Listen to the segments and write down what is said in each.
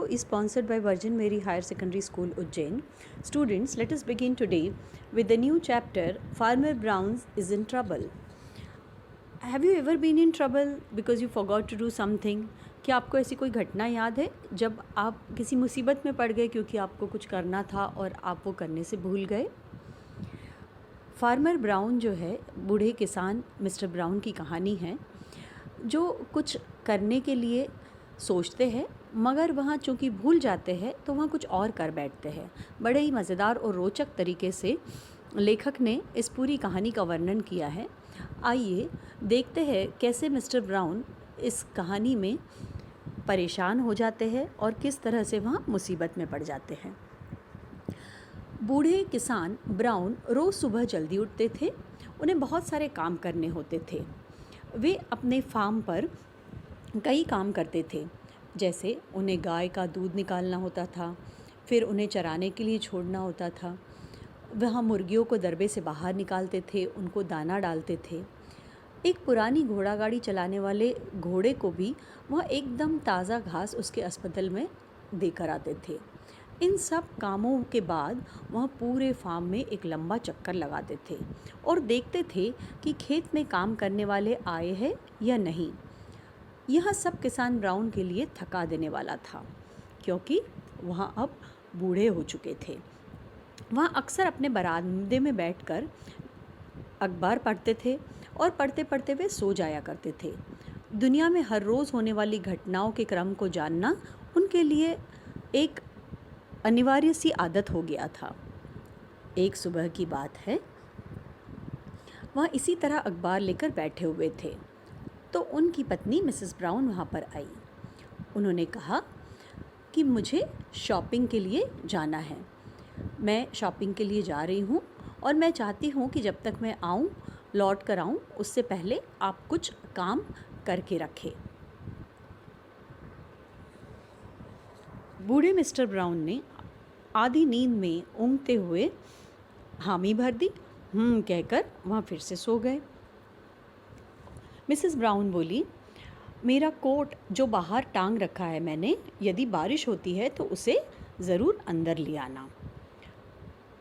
is sponsored by Virgin Mary Higher Secondary School, Ujjain. Students, let us begin today with the new chapter, Farmer Brown is in Trouble. Have you ever been in trouble because you forgot to do something? क्या आपको ऐसी कोई घटना याद है जब आप किसी मुसीबत में पड़ गए क्योंकि आपको कुछ करना था और आप वो करने से भूल गए? फार्मर ब्राउन जो है, बूढ़े किसान मिस्टर ब्राउन की कहानी है, जो कुछ करने के लिए सोचते हैं मगर वहाँ चूँकि भूल जाते हैं तो वहाँ कुछ और कर बैठते हैं। बड़े ही मज़ेदार और रोचक तरीके से लेखक ने इस पूरी कहानी का वर्णन किया है। आइए देखते हैं कैसे मिस्टर ब्राउन इस कहानी में परेशान हो जाते हैं और किस तरह से वहाँ मुसीबत में पड़ जाते हैं। बूढ़े किसान ब्राउन रोज़ सुबह जल्दी उठते थे। उन्हें बहुत सारे काम करने होते थे। वे अपने फार्म पर कई काम करते थे, जैसे उन्हें गाय का दूध निकालना होता था, फिर उन्हें चराने के लिए छोड़ना होता था। वहाँ मुर्गियों को दरबे से बाहर निकालते थे, उनको दाना डालते थे। एक पुरानी घोड़ा गाड़ी चलाने वाले घोड़े को भी वहाँ एकदम ताज़ा घास उसके अस्पताल में देकर आते थे। इन सब कामों के बाद वहाँ पूरे फार्म में एक लंबा चक्कर लगाते थे और देखते थे कि खेत में काम करने वाले आए हैं या नहीं। यह सब किसान ब्राउन के लिए थका देने वाला था, क्योंकि वहाँ अब बूढ़े हो चुके थे। वहाँ अक्सर अपने बरामदे में बैठकर अखबार पढ़ते थे और पढ़ते पढ़ते वे सो जाया करते थे। दुनिया में हर रोज़ होने वाली घटनाओं के क्रम को जानना उनके लिए एक अनिवार्य सी आदत हो गया था। एक सुबह की बात है, वह इसी तरह अखबार लेकर बैठे हुए थे तो उनकी पत्नी मिसेस ब्राउन वहाँ पर आई। उन्होंने कहा कि मुझे शॉपिंग के लिए जाना है। मैं शॉपिंग के लिए जा रही हूँ और मैं चाहती हूँ कि जब तक मैं लौट कर आऊँ उससे पहले आप कुछ काम करके रखें। बूढ़े मिस्टर ब्राउन ने आधी नींद में ऊँघते हुए हामी भर दी, कहकर वहाँ फिर से सो गए। मिसेस ब्राउन बोली, मेरा कोट जो बाहर टांग रखा है मैंने, यदि बारिश होती है तो उसे ज़रूर अंदर ले आना।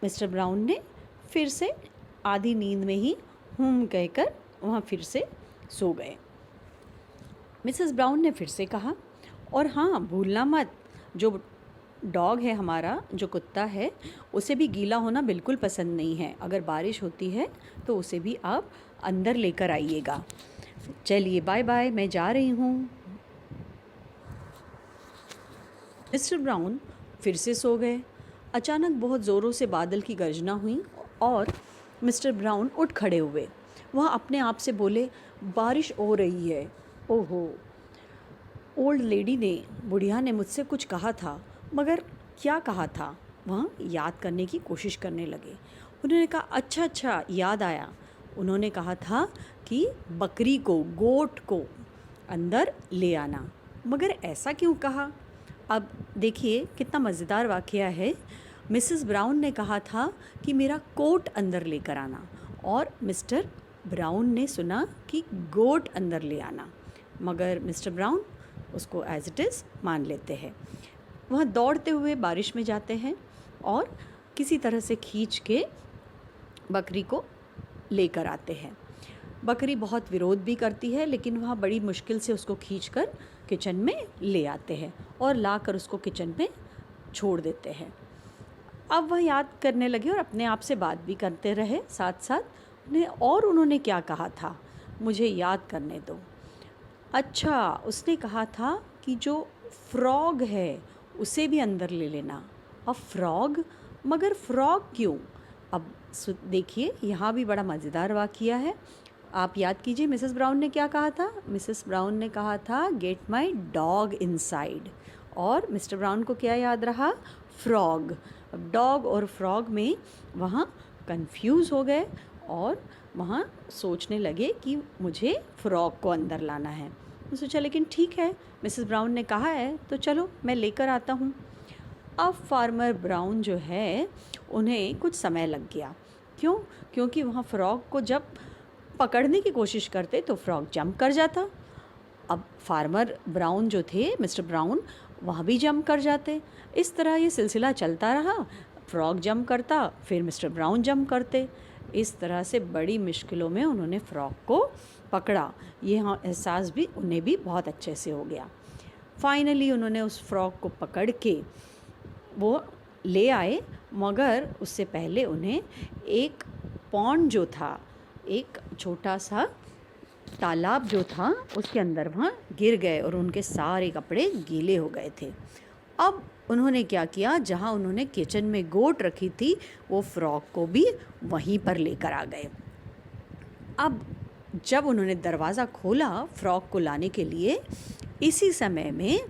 मिस्टर ब्राउन ने फिर से आधी नींद में ही कहकर वहाँ फिर से सो गए। मिसेस ब्राउन ने फिर से कहा, और हाँ भूलना मत, जो डॉग है हमारा, जो कुत्ता है, उसे भी गीला होना बिल्कुल पसंद नहीं है। अगर बारिश होती है तो उसे भी आप अंदर लेकर आइएगा। चलिए बाय बाय, मैं जा रही हूँ। मिस्टर ब्राउन फिर से सो गए। अचानक बहुत ज़ोरों से बादल की गर्जना हुई और मिस्टर ब्राउन उठ खड़े हुए। वह अपने आप से बोले, बारिश हो रही है। ओहो, ओल्ड लेडी ने, बुढ़िया ने मुझसे कुछ कहा था, मगर क्या कहा था? वह याद करने की कोशिश करने लगे। उन्होंने कहा, अच्छा याद आया। उन्होंने कहा था कि बकरी को, गोट को अंदर ले आना, मगर ऐसा क्यों कहा? अब देखिए कितना मज़ेदार वाक़या है। मिसेस ब्राउन ने कहा था कि मेरा कोट अंदर लेकर आना, और मिस्टर ब्राउन ने सुना कि गोट अंदर ले आना, मगर मिस्टर ब्राउन उसको एज इट इज़ मान लेते हैं। वह दौड़ते हुए बारिश में जाते हैं और किसी तरह से खींच के बकरी को लेकर आते हैं। बकरी बहुत विरोध भी करती है, लेकिन वह बड़ी मुश्किल से उसको खींचकर किचन में ले आते हैं और लाकर उसको किचन में छोड़ देते हैं। अब वह याद करने लगे और अपने आप से बात भी करते रहे साथ साथ। उन्होंने क्या कहा था, मुझे याद करने दो। अच्छा, उसने कहा था कि जो फ्रॉग है उसे भी अंदर ले लेना। अब फ्रॉग, मगर फ्रॉग क्यों? अब देखिए यहाँ भी बड़ा मज़ेदार वाक़या है। आप याद कीजिए मिसेस ब्राउन ने क्या कहा था। मिसेस ब्राउन ने कहा था, गेट माई डॉग इनसाइड, और मिस्टर ब्राउन को क्या याद रहा? फ्रॉग। अब डॉग और फ्रॉग में वहाँ कंफ्यूज हो गए और वहाँ सोचने लगे कि मुझे फ्रॉग को अंदर लाना है। तो सोचा, लेकिन ठीक है, मिसेस ब्राउन ने कहा है तो चलो मैं लेकर आता हूँ। अब फार्मर ब्राउन जो है, उन्हें कुछ समय लग गया। क्यों? क्योंकि वहाँ फ्रॉग को जब पकड़ने की कोशिश करते तो फ्रॉग जंप कर जाता। अब फार्मर ब्राउन जो थे, मिस्टर ब्राउन, वह भी जंप कर जाते। इस तरह ये सिलसिला चलता रहा। फ्रॉग जंप करता, फिर मिस्टर ब्राउन जंप करते। इस तरह से बड़ी मुश्किलों में उन्होंने फ्रॉग को पकड़ा। ये हाँ एहसास भी उन्हें भी बहुत अच्छे से हो गया। फाइनली उन्होंने उस फ्रॉग को पकड़ के वो ले आए, मगर उससे पहले उन्हें एक पॉन्ड जो था, एक छोटा सा तालाब जो था, उसके अंदर वहाँ गिर गए और उनके सारे कपड़े गीले हो गए थे। अब उन्होंने क्या किया, जहाँ उन्होंने किचन में गोट रखी थी वो फ्रॉग को भी वहीं पर लेकर आ गए। अब जब उन्होंने दरवाज़ा खोला फ्रॉग को लाने के लिए, इसी समय में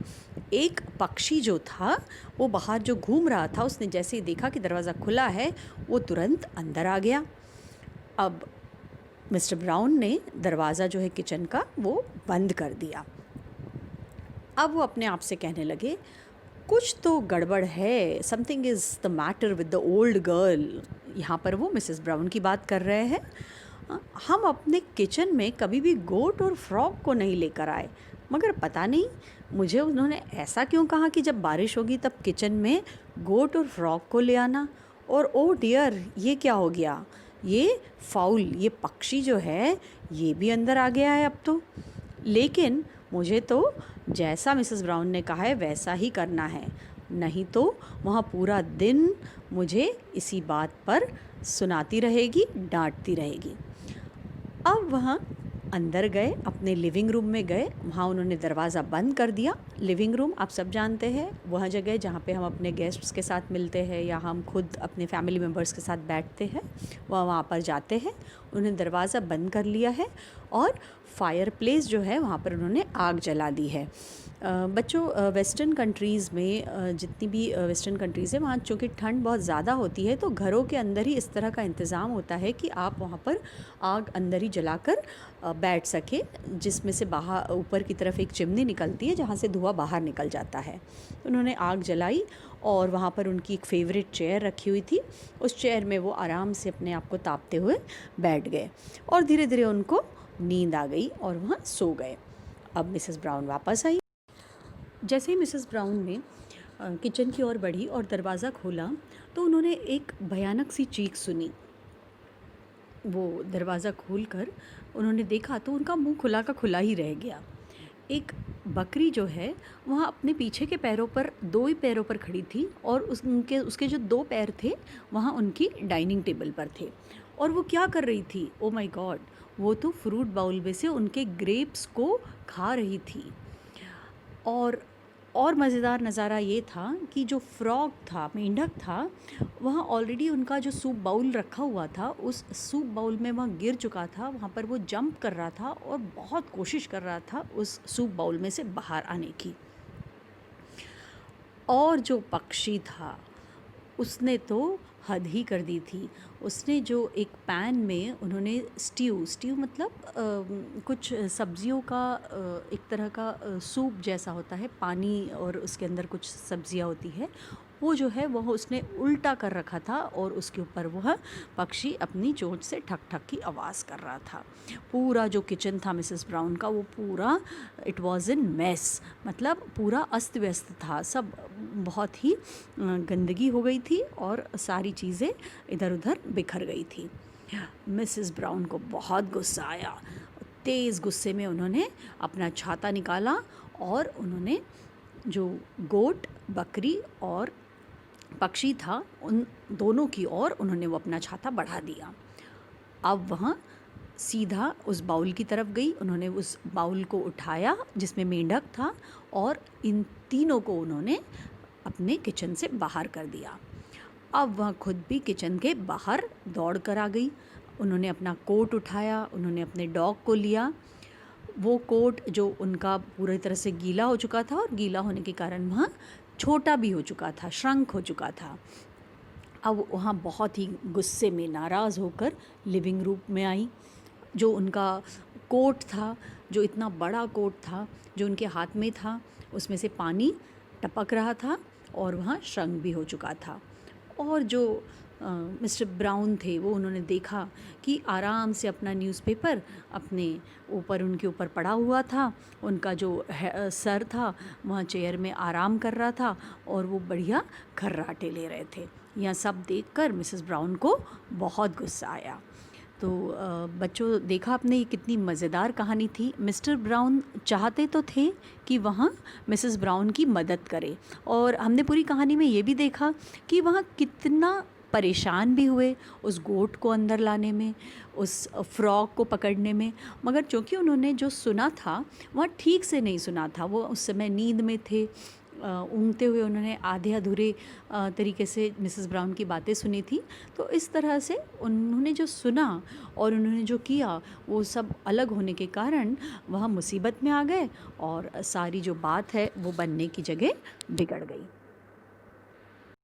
एक पक्षी जो था वो बाहर जो घूम रहा था, उसने जैसे ही देखा कि दरवाज़ा खुला है वो तुरंत अंदर आ गया। अब मिस्टर ब्राउन ने दरवाज़ा जो है किचन का वो बंद कर दिया। अब वो अपने आप से कहने लगे, कुछ तो गड़बड़ है, something is the matter with the old girl. यहाँ पर वो मिसेस ब्राउन की बात कर रहे हैं। हम अपने किचन में कभी भी गोट और फ्रॉग को नहीं लेकर आए, मगर पता नहीं मुझे उन्होंने ऐसा क्यों कहा कि जब बारिश होगी तब किचन में गोट और फ्रॉग को ले आना। और ओ डियर, ये क्या हो गया, ये फाउल, ये पक्षी जो है ये भी अंदर आ गया है अब तो। लेकिन मुझे तो जैसा मिसेस ब्राउन ने कहा है वैसा ही करना है, नहीं तो वहाँ पूरा दिन मुझे इसी बात पर सुनाती रहेगी, डांटती रहेगी। अब वहाँ अंदर गए, अपने लिविंग रूम में गए, वहाँ उन्होंने दरवाज़ा बंद कर दिया। लिविंग रूम आप सब जानते हैं, वह जगह जहाँ पे हम अपने गेस्ट्स के साथ मिलते हैं या हम खुद अपने फैमिली मेम्बर्स के साथ बैठते हैं, वहाँ पर जाते हैं। उन्होंने दरवाज़ा बंद कर लिया है और फायर प्लेस जो है वहाँ पर उन्होंने आग जला दी है। बच्चों, वेस्टर्न कंट्रीज़ में जितनी भी वेस्टर्न कंट्रीज़ है, वहाँ चूँकि ठंड बहुत ज़्यादा होती है तो घरों के अंदर ही इस तरह का इंतज़ाम होता है कि आप वहाँ पर आग अंदर ही जलाकर बैठ सकें, जिसमें से बाहर ऊपर की तरफ एक चिमनी निकलती है जहाँ से धुआं बाहर निकल जाता है। तो उन्होंने आग जलाई और वहाँ पर उनकी एक फ़ेवरेट चेयर रखी हुई थी। उस चेयर में वो आराम से अपने आप को तापते हुए बैठ गए और धीरे धीरे उनको नींद आ गई और वहाँ सो गए। अब मिसेस ब्राउन वापस आई। जैसे ही मिसेस ब्राउन ने किचन की ओर बढ़ी और दरवाज़ा खोला तो उन्होंने एक भयानक सी चीख सुनी। वो दरवाज़ा खोलकर उन्होंने देखा तो उनका मुंह खुला का खुला ही रह गया। एक बकरी जो है वहाँ अपने पीछे के पैरों पर, दो ही पैरों पर खड़ी थी और उसके जो दो पैर थे वहाँ उनकी डाइनिंग टेबल पर थे। और वो क्या कर रही थी, ओ माय गॉड, वो तो फ्रूट बाउल में से उनके ग्रेप्स को खा रही थी। और मज़ेदार नज़ारा ये था कि जो फ्रॉग था, मेंढक था, वह ऑलरेडी उनका जो सूप बाउल रखा हुआ था उस सूप बाउल में वह गिर चुका था। वहाँ पर वो जंप कर रहा था और बहुत कोशिश कर रहा था उस सूप बाउल में से बाहर आने की। और जो पक्षी था उसने तो हद ही कर दी थी। उसने जो एक पैन में उन्होंने स्ट्यू मतलब कुछ सब्जियों का एक तरह का सूप जैसा होता है, पानी और उसके अंदर कुछ सब्जियां होती है, वो जो है वह उसने उल्टा कर रखा था और उसके ऊपर वह पक्षी अपनी चोंच से ठक ठक की आवाज़ कर रहा था। पूरा जो किचन था मिसेस ब्राउन का वो पूरा इट वाज इन मेस, मतलब पूरा अस्त व्यस्त था। सब बहुत ही गंदगी हो गई थी और सारी चीज़ें इधर उधर बिखर गई थी। मिसेस ब्राउन को बहुत गुस्सा आया। तेज़ गुस्से में उन्होंने अपना छाता निकाला और उन्होंने जो गोट, बकरी और पक्षी था उन दोनों की ओर उन्होंने वो अपना छाता बढ़ा दिया। अब वहाँ सीधा उस बाउल की तरफ गई। उन्होंने उस बाउल को उठाया जिसमें मेंढक था और इन तीनों को उन्होंने अपने किचन से बाहर कर दिया। अब वह खुद भी किचन के बाहर दौड़ कर आ गई। उन्होंने अपना कोट उठाया, उन्होंने अपने डॉग को लिया। वो कोट जो उनका पूरी तरह से गीला हो चुका था और गीला होने के कारण वह छोटा भी हो चुका था, श्रंक हो चुका था। अब वहाँ बहुत ही गुस्से में नाराज़ होकर लिविंग रूम में आई। जो उनका कोट था, जो इतना बड़ा कोट था जो उनके हाथ में था, उसमें से पानी टपक रहा था और वहाँ श्रंक भी हो चुका था। और जो मिस्टर ब्राउन थे वो उन्होंने देखा कि आराम से अपना न्यूज़पेपर अपने ऊपर उनके ऊपर पड़ा हुआ था, उनका जो सर था वहाँ चेयर में आराम कर रहा था और वो बढ़िया खर्राटे ले रहे थे। यह सब देखकर मिसेस ब्राउन को बहुत गुस्सा आया। तो बच्चों देखा आपने ये कितनी मज़ेदार कहानी थी। मिस्टर ब्राउन चाहते तो थे कि वहाँ मिसेस ब्राउन की मदद करे, और हमने पूरी कहानी में ये भी देखा कि वहाँ कितना परेशान भी हुए उस गोट को अंदर लाने में, उस फ्रॉग को पकड़ने में, मगर चूँकि उन्होंने जो सुना था वहाँ ठीक से नहीं सुना था। वो उस समय नींद में थे, ऊँघते हुए उन्होंने आधे अधूरे तरीके से मिसेस ब्राउन की बातें सुनी थी। तो इस तरह से उन्होंने जो सुना और उन्होंने जो किया वो सब अलग होने के कारण वह मुसीबत में आ गए और सारी जो बात है वो बनने की जगह बिगड़ गई।